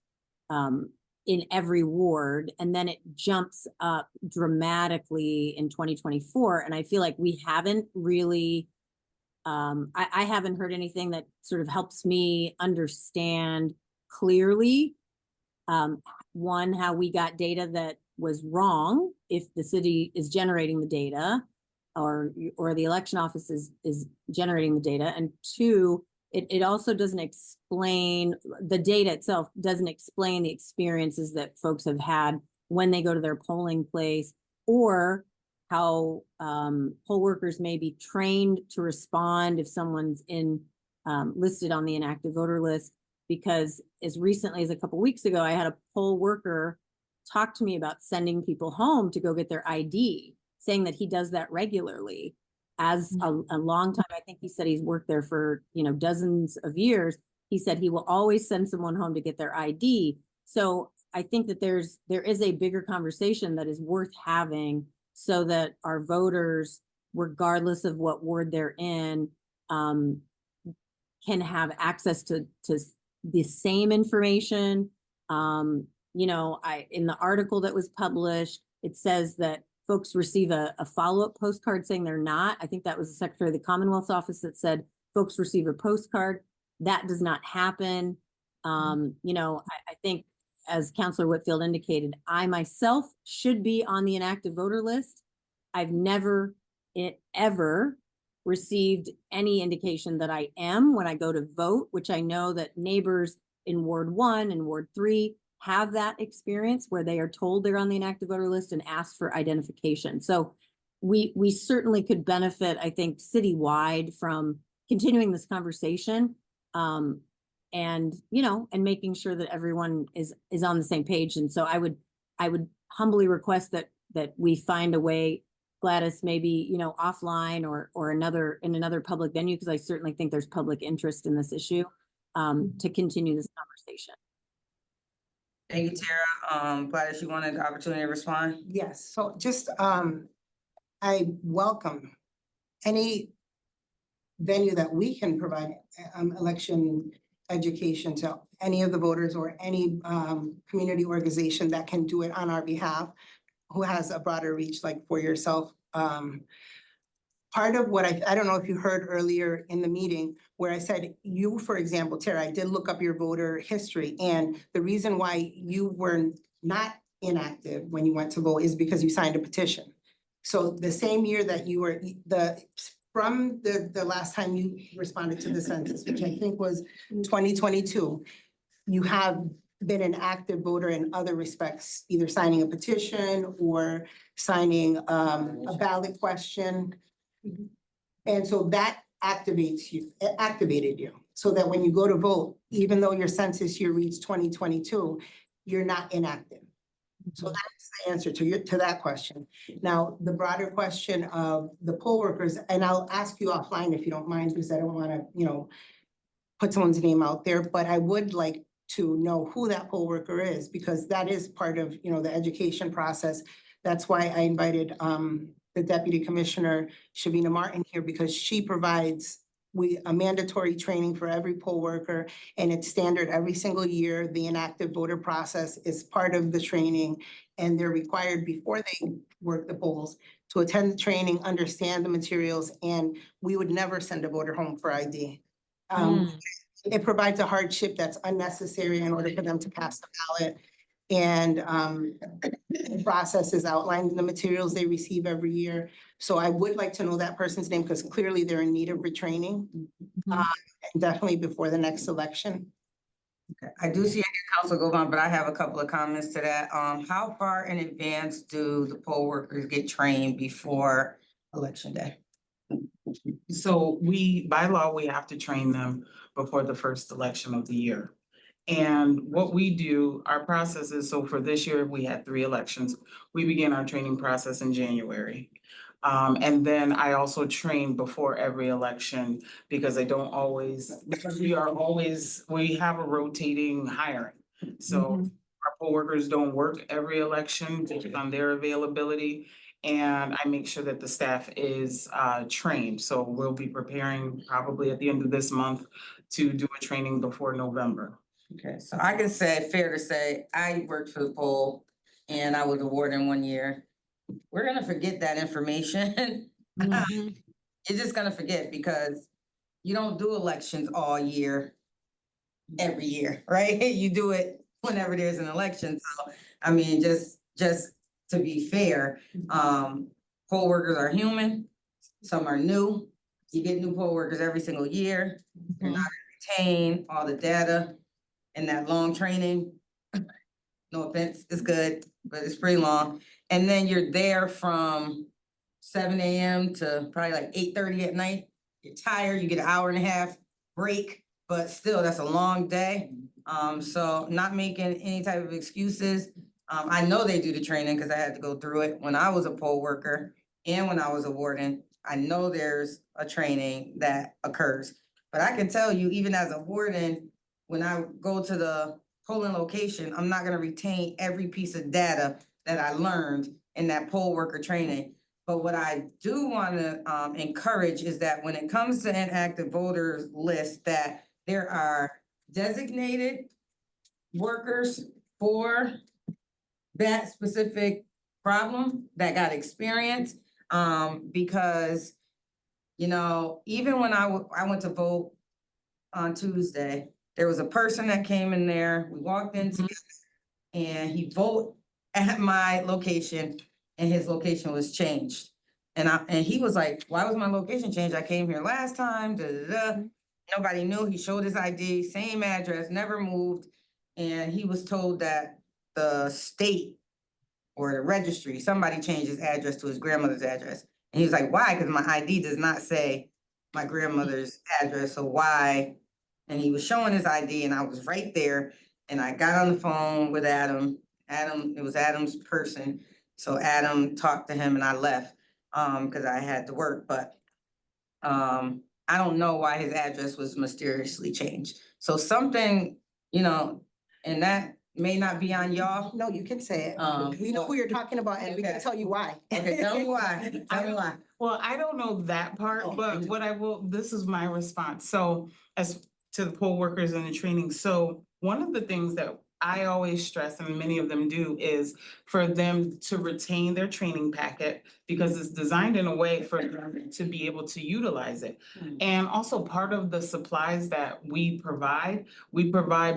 in every ward, and then it jumps up dramatically in 2024. And I feel like we haven't really, I haven't heard anything that sort of helps me understand clearly, one, how we got data that was wrong if the city is generating the data or the election office is generating the data. And two, it also doesn't explain, the data itself doesn't explain the experiences that folks have had when they go to their polling place, or how poll workers may be trained to respond if someone's listed on the inactive voter list. Because as recently as a couple weeks ago, I had a poll worker talk to me about sending people home to go get their ID, saying that he does that regularly. As a long time, I think he said he's worked there for, you know, dozens of years. He said he will always send someone home to get their ID. So I think that there is a bigger conversation that is worth having so that our voters, regardless of what ward they're in, can have access to the same information. You know, in the article that was published, it says that folks receive a follow-up postcard saying they're not. I think that was the Secretary of the Commonwealth's office that said folks receive a postcard. That does not happen. You know, I think, as Councilor Whitfield indicated, I myself should be on the inactive voter list. I've never ever received any indication that I am when I go to vote, which I know that neighbors in Ward 1 and Ward 3 have that experience where they are told they're on the inactive voter list and asked for identification. So we certainly could benefit, I think, citywide from continuing this conversation, and, you know, and making sure that everyone is on the same page. And so I would humbly request that we find a way Gladys, maybe, offline or in another public venue, because I certainly think there's public interest in this issue, to continue this conversation. Thank you, Tara. Gladys, you wanted the opportunity to respond? Yes, so just, I welcome any venue that we can provide, election education to any of the voters or any, community organization that can do it on our behalf, who has a broader reach, like for yourself. Part of what I don't know if you heard earlier in the meeting where I said, you, for example, Tara, I did look up your voter history, and the reason why you were not inactive when you went to vote is because you signed a petition. So the same year that you were, from the last time you responded to the census, which I think was 2022, you have been an active voter in other respects, either signing a petition or signing a ballot question. And so that activated you, so that when you go to vote, even though your census year reads 2022, you're not inactive. So that's the answer to that question. Now, the broader question of the poll workers, and I'll ask you offline if you don't mind, because I don't wanna, put someone's name out there, but I would like to know who that poll worker is, because that is part of, the education process. That's why I invited, the Deputy Commissioner Shavina Martin here, because she provides a mandatory training for every poll worker, and it's standard every single year. The inactive voter process is part of the training, and they're required before they work the polls to attend the training, understand the materials, and we would never send a voter home for ID. It provides a hardship that's unnecessary in order for them to cast the ballot. And the process is outlined in the materials they receive every year. So I would like to know that person's name, because clearly they're in need of retraining, and definitely before the next election. Okay, I do see Council Govan, but I have a couple of comments to that. How far in advance do the poll workers get trained before election day? So by law, we have to train them before the first election of the year. And what we do, our process is, so for this year, we had 3 elections. We began our training process in January. And then I also train before every election, because because we have a rotating hiring. So our poll workers don't work every election based on their availability. And I make sure that the staff is trained. So we'll be preparing probably at the end of this month to do a training before November. Okay, so I can say, fair to say, I worked for the poll and I was a warden 1 year. We're gonna forget that information. You're just gonna forget, because you don't do elections all year, every year, right? You do it whenever there's an election. So, I mean, just to be fair, poll workers are human. Some are new. You get new poll workers every single year. They're not gonna retain all the data in that long training. No offense, it's good, but it's pretty long. And then you're there from 7 AM to probably like 8:30 at night. You're tired, you get an hour and a half break, but still, that's a long day. So not making any type of excuses. I know they do the training because I had to go through it when I was a poll worker and when I was a warden. I know there's a training that occurs. But I can tell you, even as a warden, when I go to the polling location, I'm not gonna retain every piece of data that I learned in that poll worker training. But what I do wanna encourage is that when it comes to inactive voters list, that there are designated workers for that specific problem that got experience. Because, even when I went to vote on Tuesday, there was a person that came in there, we walked in together, and he voted at my location, and his location was changed. And he was like, why was my location changed? I came here last time, da, da, da. Nobody knew. He showed his ID, same address, never moved. And he was told that the state or the registry, somebody changed his address to his grandmother's address. And he was like, why? Because my ID does not say my grandmother's address, so why? And he was showing his ID, and I was right there, and I got on the phone with Adam. It was Adam's person. So Adam talked to him, and I left. cause I had to work, but I don't know why his address was mysteriously changed. So something, and that may not be on y'all. No, you can say it. Um, We know who you're talking about and we can okay. tell you why. Okay, tell me why, tell me why. Well, I don't know that part, Oh, but what I will, this is my response. So as to the poll workers and the training, so one of the things that I always stress, and many of them do, is for them to retain their training packet because it's designed in a way for them to be able to utilize it. And also part of the supplies that we provide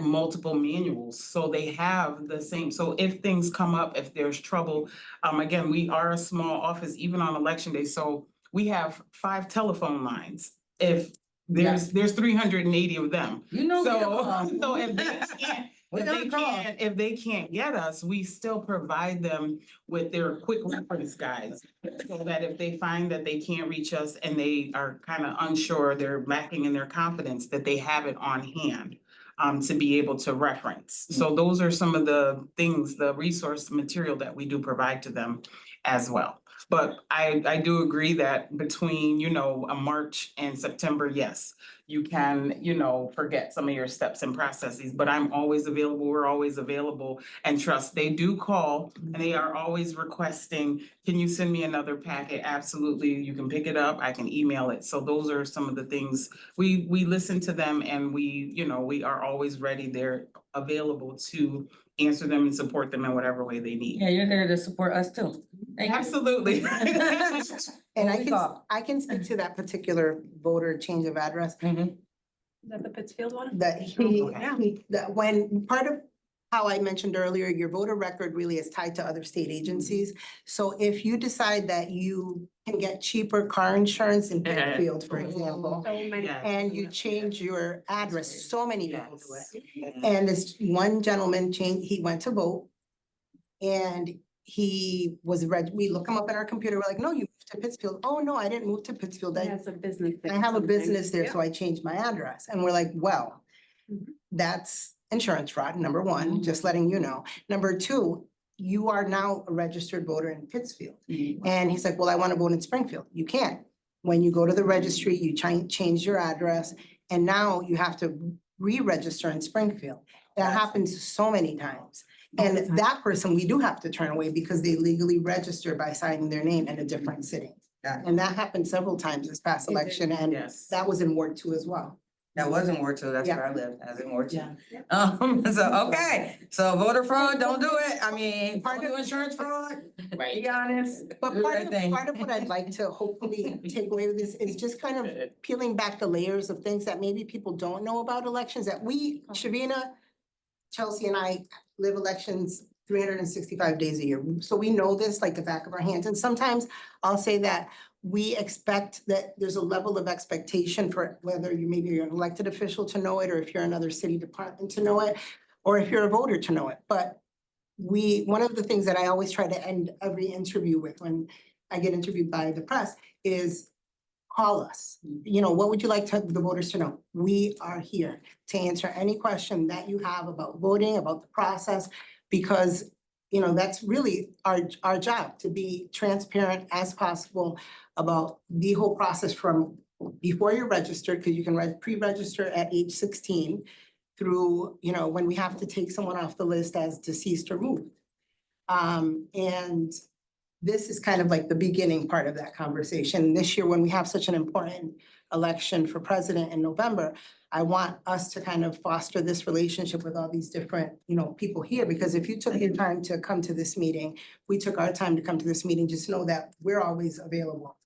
multiple manuals, so they have the same, so if things come up, if there's trouble, again, we are a small office, even on election day, so we have 5 telephone lines. If there's 380 of them. You know, So if they can't, We're gonna call. if they can't get us, we still provide them with their quick reference guides. So that if they find that they can't reach us and they are kind of unsure, they're lacking in their confidence, that they have it on hand. To be able to reference. So those are some of the things, the resource material that we do provide to them as well. But I do agree that between, a March and September, yes, you can, forget some of your steps and processes, but I'm always available, we're always available. And trust, they do call and they are always requesting, can you send me another packet? Absolutely, you can pick it up, I can email it. So those are some of the things, we listen to them and we are always ready, they're available to answer them and support them in whatever way they need. Yeah, you're there to support us too. Thank you. Absolutely. And What we got? I can speak to that particular voter change of address. Mhm. Is that the Pittsfield one? That that when, part of how I mentioned earlier, your voter record really is tied to other state agencies. So if you decide that you can get cheaper car insurance in Pittsfield, for example, So many. Yeah. and you change your address, so many people do it. And this one gentleman changed, he went to vote. And he was we look him up in our computer, we're like, no, you moved to Pittsfield. Oh, no, I didn't move to Pittsfield. He has a business. I there have a something. business there, Yeah. so I changed my address. And we're like, well, Mhm. that's insurance fraud, number one, just letting you know. Number two, you are now a registered voter in Pittsfield. And he's like, well, I want to vote in Springfield. You can't. When you go to the registry, you change your address, and now you have to re-register in Springfield. That happens so many times. And that person, we do have to turn away because they legally registered by signing their name in a different city. Yeah. And that happened several times this past It did. election, and Yes. that was in Ward 2 as well. That was in Ward 2, that's Yeah. where I lived, I was in Ward 2. Yeah. So, okay, so voter fraud, don't do it, I mean, Part don't do of- insurance fraud, be honest. But do part that of, thing. part of what I'd like to hopefully take away with this is just kind of peeling back the layers of things that maybe people don't know about elections, that we, Shavina, Chelsea and I live elections 365 days a year. So we know this like the back of our hands. And sometimes I'll say that we expect that there's a level of expectation for whether you're an elected official to know it, or if you're another city department to know it, or if you're a voter to know it. But one of the things that I always try to end every interview with when I get interviewed by the press is call us. What would you like the voters to know? We are here to answer any question that you have about voting, about the process, because that's really our job, to be transparent as possible about the whole process from before you're registered, because you can pre-register at age 16 through, when we have to take someone off the list as deceased or moved. And this is kind of like the beginning part of that conversation. This year, when we have such an important election for president in November, I want us to kind of foster this relationship with all these different, people here, because if you took your time to come to this meeting, we took our time to come to this meeting, just know that we're always available.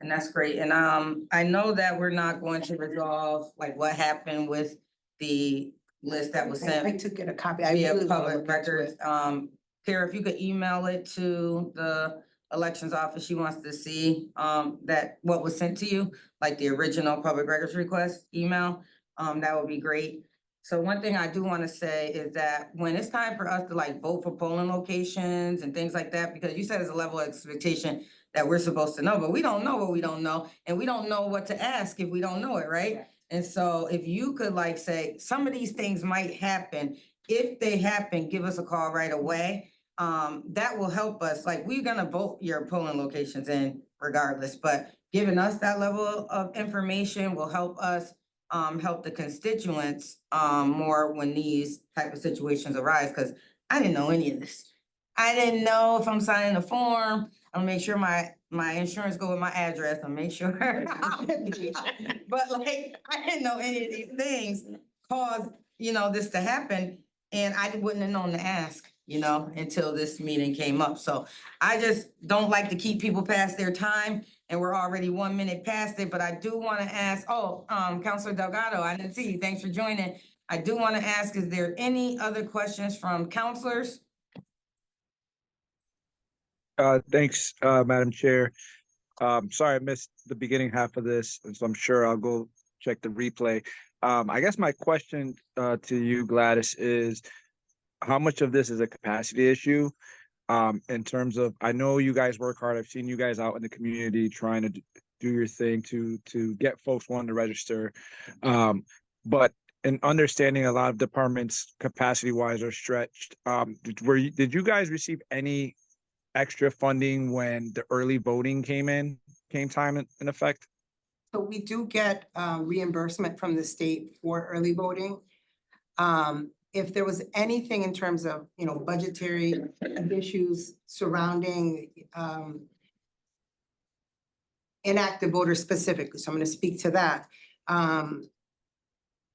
And that's great, and I know that we're not going to resolve like what happened with the list that was I sent took it a copy. I via really wanna public look into records. it. Kara, if you could email it to the elections office, she wants to see that what was sent to you, like the original public records request email, that would be great. So one thing I do want to say is that when it's time for us to like vote for polling locations and things like that, because you said there's a level of expectation that we're supposed to know, but we don't know what we don't know, and we don't know what to ask if we don't know it, right? And so if you could like say, some of these things might happen. If they happen, give us a call right away. that will help us, like, we're gonna vote your polling locations in regardless, but giving us that level of information will help us help the constituents more when these type of situations arise, because I didn't know any of this. I didn't know if I'm signing a form, I'll make sure my insurance go with my address and make sure. But like, I didn't know any of these things caused, this to happen, and I wouldn't have known to ask, until this meeting came up. So I just don't like to keep people past their time, and we're already 1 minute past it, but I do want to ask, Counselor Delgado, I didn't see you. Thanks for joining. I do want to ask, is there any other questions from counselors? Thanks, Madam Chair. Sorry, I missed the beginning half of this, and so I'm sure I'll go check the replay. I guess my question to you, Gladys, is how much of this is a capacity issue? In terms of, I know you guys work hard. I've seen you guys out in the community trying to do your thing to get folks wanting to register. But in understanding a lot of departments capacity wise are stretched, did you guys receive any extra funding when the early voting came in effect? So we do get reimbursement from the state for early voting. If there was anything in terms of, budgetary issues surrounding inactive voters specifically, so I'm gonna speak to that.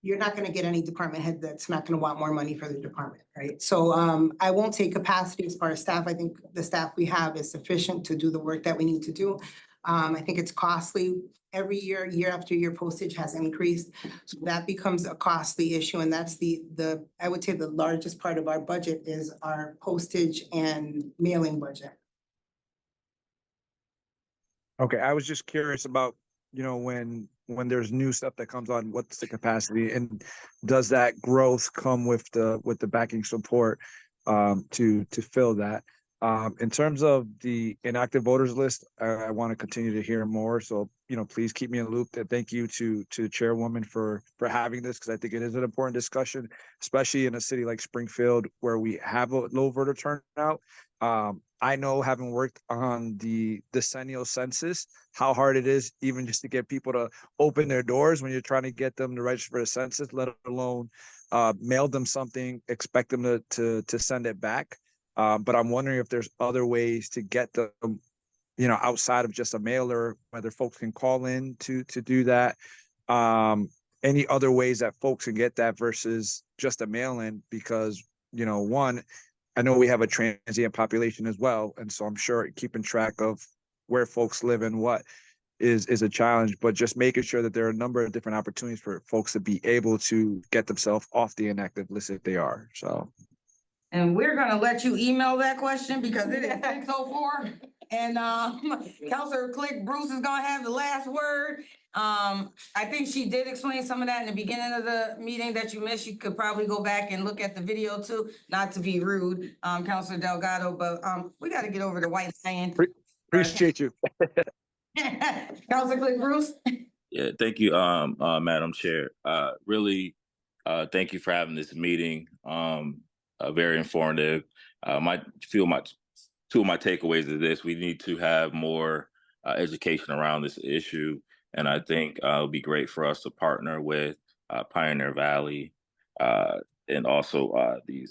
You're not gonna get any department head that's not gonna want more money for the department, right? So I won't say capacity as far as staff. I think the staff we have is sufficient to do the work that we need to do. I think it's costly. Every year, year after year, postage has increased. So that becomes a costly issue, and that's I would say the largest part of our budget is our postage and mailing budget. Okay, I was just curious about, when there's new stuff that comes on, what's the capacity, and does that growth come with the backing support to fill that? In terms of the inactive voters list, I want to continue to hear more. So, please keep me in the loop. And thank you to the chairwoman for having this, because I think it is an important discussion, especially in a city like Springfield where we have a low voter turnout. I know, having worked on the decennial census, how hard it is even just to get people to open their doors when you're trying to get them to register for the census, let alone mail them something, expect them to send it back. But I'm wondering if there's other ways to get them, outside of just a mailer, whether folks can call in to do that. Any other ways that folks can get that versus just a mail-in, because, one, I know we have a transient population as well. And so I'm sure keeping track of where folks live and what is a challenge, but just making sure that there are a number of different opportunities for folks to be able to get themselves off the inactive list if they are, so. And we're gonna let you email that question because it is 6:04. And Counselor Click Bruce is gonna have the last word. I think she did explain some of that in the beginning of the meeting that you missed. You could probably go back and look at the video too, not to be rude, Counselor Delgado, but we gotta get over to White Lion. Appreciate you. Counselor Click Bruce? Yeah, thank you, Madam Chair. Really, thank you for having this meeting. Very informative. Two of my takeaways is this: we need to have more education around this issue, and I think it would be great for us to partner with Pioneer Valley and also the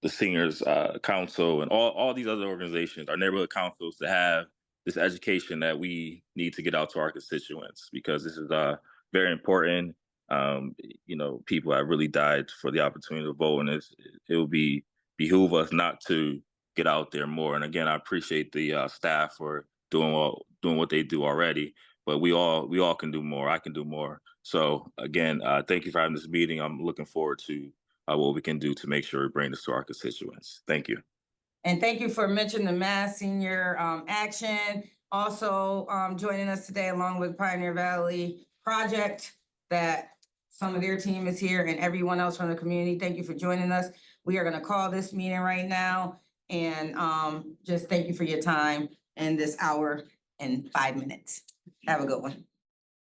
Seniors Council and all these other organizations, our neighborhood councils, to have this education that we need to get out to our constituents, because this is very important. People have really died for the opportunity to vote, and it will behoove us not to get out there more. And again, I appreciate the staff for doing what they do already, but we all can do more. I can do more. So again, thank you for having this meeting. I'm looking forward to what we can do to make sure we bring this to our constituents. Thank you. And thank you for mentioning the Mass Senior Action. Also joining us today along with Pioneer Valley Project, that some of their team is here, and everyone else from the community. Thank you for joining us. We are gonna call this meeting right now, and just thank you for your time in this hour and 5 minutes. Have a good one.